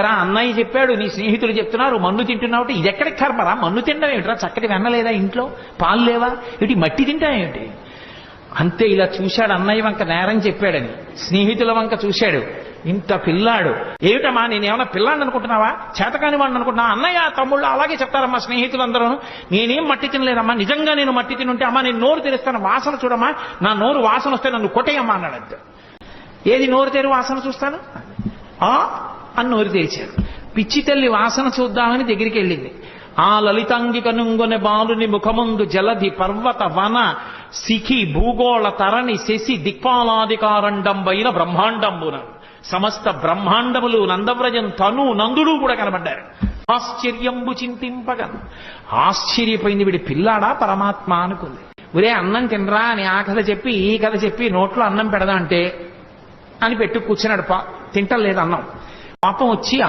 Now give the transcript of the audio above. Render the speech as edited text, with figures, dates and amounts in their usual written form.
అన్నయ్య చెప్పాడు, నీ స్నేహితులు చెప్తున్నారు మన్ను తింటున్నావు, ఇది ఎక్కడికి కర్మరా? మన్ను తినడం ఏమిట్రా? చక్కటి వెన్నలేదా ఇంట్లో? పాలు లేవా? ఏమిటి మట్టి తింటాయేమిటి? అంతే. ఇలా చూశాడు అన్నయ్య వంక నేరం చెప్పాడని. స్నేహితుల వంక చూశాడు, ఇంత పిల్లాడు ఏమిటమ్మా, నేనేమన్నా పిల్లాడిని అనుకుంటున్నావా? చేతకాని వాడిని అనుకుంటున్నావా? అన్నయ్య తమ్ముళ్ళు అలాగే చెప్తారమ్మా స్నేహితులందరూ. నేనేం మట్టి తినలేదమ్మా, నిజంగా నేను మట్టి తినుంటే అమ్మా నేను నోరు తెరుస్తాను, వాసన చూడమ్మా, నా నోరు వాసన వస్తే నన్ను కొట్టేయమ్మా అన్నాడు. అంతే. ఏది నోరు తెరు వాసన చూస్తాను అని నోరు తెరిచాడు. పిచ్చి తల్లి వాసన చూద్దామని దగ్గరికి వెళ్ళింది. ఆ లలితాంగి కనుంగొనె బాలుని ముఖముందు జలధి పర్వత వన శిఖి భూగోళ తరణి శశి దిక్పాలాధికారండంబైన బ్రహ్మాండంబున సమస్త బ్రహ్మాండములు నందవ్రజం తను నందుడు కూడా కనబడ్డారు. ఆశ్చర్యంబు చింతింపగా ఆశ్చర్యపోయింది. వీడి పిల్లాడా పరమాత్మ అనుకుంది. ఒరే అన్నం తినరా అని ఆ కథ చెప్పి ఈ కథ చెప్పి నోట్లో అన్నం పెడదా అంటే అని పెట్టు కూర్చున్నాడు. తింటలేదు అన్నం. పాపం వచ్చి